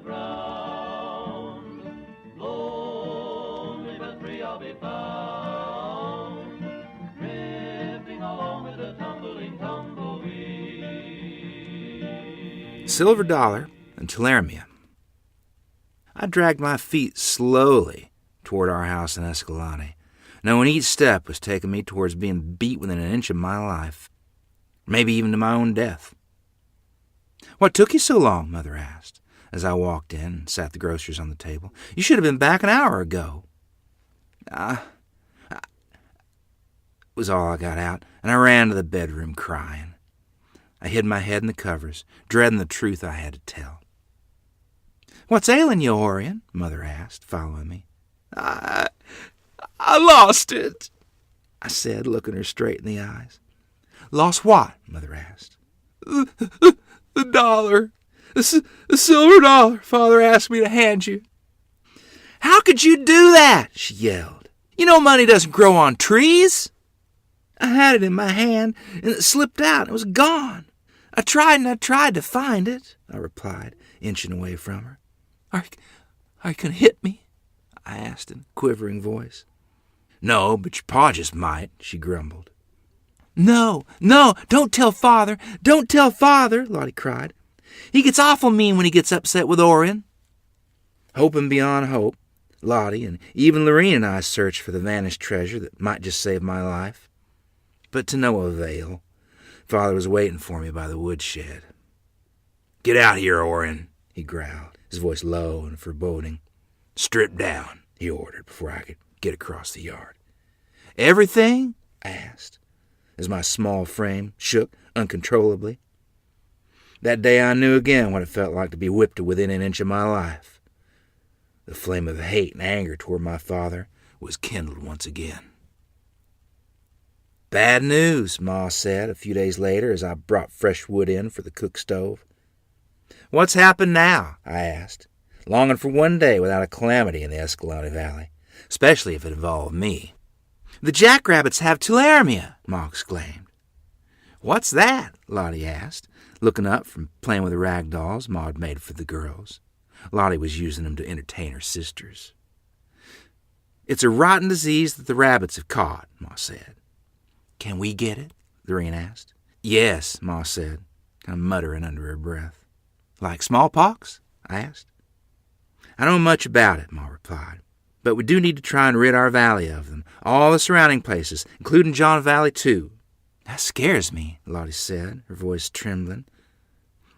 ground. Lonely but free I'll be found, drifting along with a tumbling tumbleweed. Silver Dollar and Tularemia. I dragged my feet slowly toward our house in Escalante, knowing each step was taking me towards being beat within an inch of my life, maybe even to my own death. "What took you so long?" Mother asked, as I walked in and sat the groceries on the table. "You should have been back an hour ago." Was all I got out, and I ran to the bedroom crying. I hid my head in the covers, dreading the truth I had to tell. "What's ailing you, Orion?" Mother asked, following me. I lost it," I said, looking her straight in the eyes. "Lost what?" Mother asked. The dollar. The silver dollar Father asked me to hand you." "How could you do that?" she yelled. "You know money doesn't grow on trees." I had it in my hand, and it slipped out, and it was gone. I tried to find it," I replied, inching away from her. Are you going to hit me?" I asked in a quivering voice. "No, but your pa just might," she grumbled. No, don't tell Father, Lottie cried. "He gets awful mean when he gets upset with Orion." Hoping beyond hope, Lottie and even Lorene and I searched for the vanished treasure that might just save my life. But to no avail. Father was waiting for me by the woodshed. "Get out here, Orion," he growled, his voice low and foreboding. "Strip down," he ordered before I could get across the yard. "Everything?" I asked, as my small frame shook uncontrollably. That day I knew again what it felt like to be whipped to within an inch of my life. The flame of hate and anger toward my father was kindled once again. "Bad news," Ma said a few days later as I brought fresh wood in for the cook stove. "What's happened now?" I asked, longing for one day without a calamity in the Escalante Valley, especially if it involved me. "The jackrabbits have tularemia," Ma exclaimed. "What's that?" Lottie asked, looking up from playing with the rag dolls Ma had made for the girls. Lottie was using them to entertain her sisters. "It's a rotten disease that the rabbits have caught," Ma said. "Can we get it?" Lorene asked. "Yes," Ma said, kind of muttering under her breath. "Like smallpox?" I asked. "I don't know much about it," Ma replied, "but we do need to try and rid our valley of them, all the surrounding places, including John Valley, too." "That scares me," Lottie said, her voice trembling.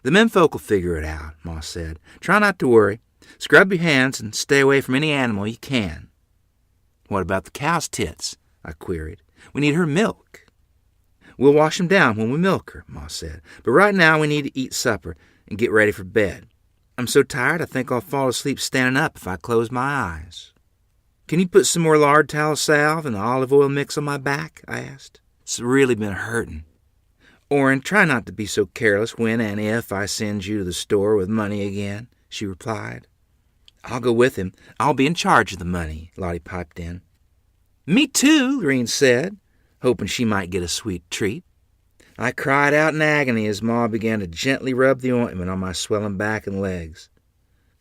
"The menfolk will figure it out," Ma said. "Try not to worry. Scrub your hands and stay away from any animal you can." "What about the cow's tits?" I queried. "We need her milk." "We'll wash them down when we milk her," Ma said. "But right now we need to eat supper and get ready for bed. I'm so tired I think I'll fall asleep standing up if I close my eyes." "Can you put some more lard tallow salve and the olive oil mix on my back?" I asked. "It's really been hurting." "Orrin, try not to be so careless when and if I send you to the store with money again," she replied. "I'll go with him. I'll be in charge of the money," Lottie piped in. "Me too," Lorene said, hoping she might get a sweet treat. I cried out in agony as Ma began to gently rub the ointment on my swelling back and legs.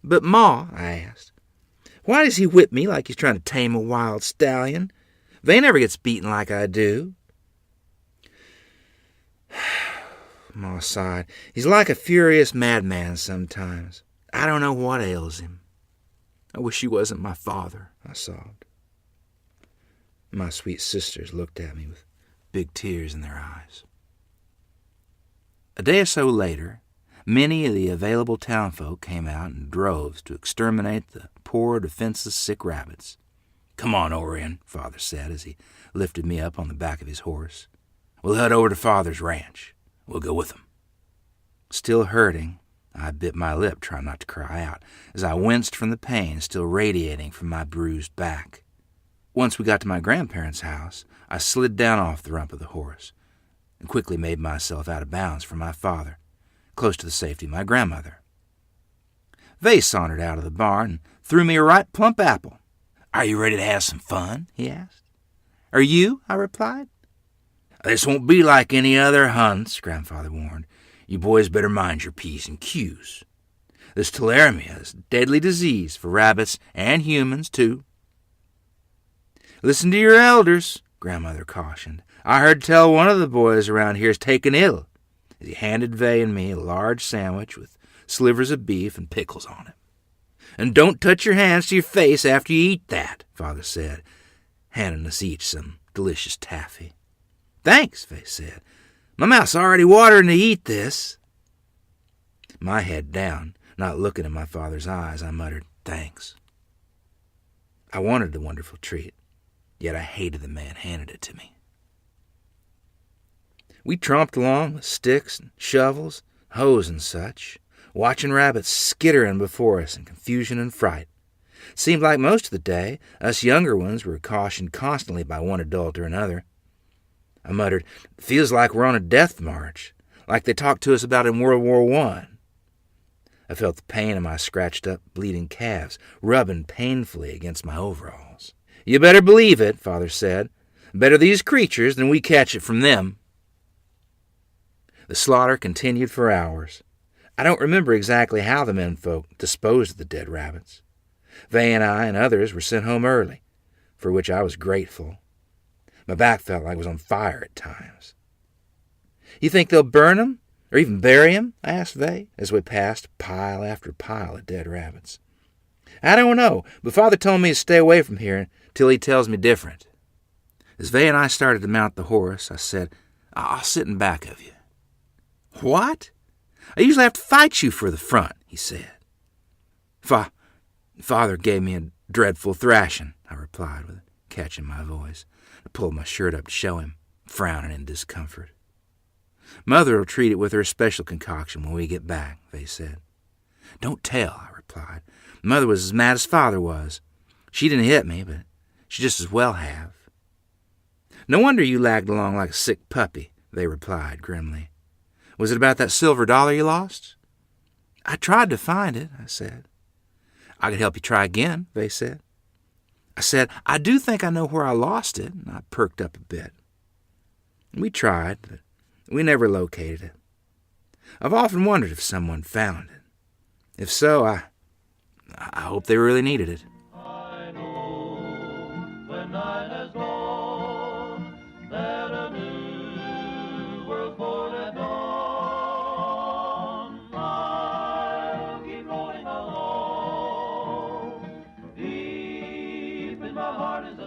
"But Ma," I asked, "why does he whip me like he's trying to tame a wild stallion? Vane never gets beaten like I do." Ma sighed. "He's like a furious madman sometimes. I don't know what ails him. I wish he wasn't my father," I sobbed. My sweet sisters looked at me with big tears in their eyes. A day or so later, many of the available townfolk came out in droves to exterminate the poor, defenseless, sick rabbits. "Come on, Orion," Father said as he lifted me up on the back of his horse. "We'll head over to Father's ranch. We'll go with him." Still hurting, I bit my lip, trying not to cry out, as I winced from the pain still radiating from my bruised back. Once we got to my grandparents' house, I slid down off the rump of the horse and quickly made myself out of bounds for my father, close to the safety of my grandmother. Vase sauntered out of the barn and threw me a ripe plump apple. "Are you ready to have some fun?" he asked. "Are you?" I replied. "This won't be like any other hunts," Grandfather warned. "You boys better mind your P's and Q's. This tularemia is a deadly disease for rabbits and humans, too. Listen to your elders, Grandmother cautioned. I heard tell one of the boys around here is taken ill. He handed Vay and me a large sandwich with slivers of beef and pickles on it. And don't touch your hands to your face after you eat that, Father said, handing us each some delicious taffy. Thanks, Vay said. My mouth's already watering to eat this. My head down, not looking in my father's eyes, I muttered, thanks. I wanted the wonderful treat, yet I hated the man handed it to me. We tromped along with sticks and shovels, hoes and such, watching rabbits skittering before us in confusion and fright. It seemed like most of the day, us younger ones were cautioned constantly by one adult or another. I muttered, feels like we're on a death march, like they talked to us about in World War I. I felt the pain of my scratched-up, bleeding calves rubbing painfully against my overalls. You better believe it, Father said. Better these creatures than we catch it from them. The slaughter continued for hours. I don't remember exactly how the menfolk disposed of the dead rabbits. Vay and I and others were sent home early, for which I was grateful. My back felt like it was on fire at times. You think they'll burn 'em, or even bury 'em? I asked Vay, as we passed pile after pile of dead rabbits. I don't know, but Father told me to stay away from here till he tells me different. As Vay and I started to mount the horse, I said, I'll sit in back of you. What? I usually have to fight you for the front, he said. Father gave me a dreadful thrashing, I replied with a catch in my voice. I pulled my shirt up to show him, frowning in discomfort. Mother will treat it with her special concoction when we get back, Vay said. Don't tell, I replied. Mother was as mad as Father was. She didn't hit me, but she just as well have. No wonder you lagged along like a sick puppy, Vay replied grimly. Was it about that silver dollar you lost? I tried to find it, I said. I could help you try again, Vay said. I said, I do think I know where I lost it, and I perked up a bit. We tried, but we never located it. I've often wondered if someone found it. If so, I hope they really needed it. I know when night has gone that a new world's born at dawn. I'll keep rolling along. Deep in my heart is a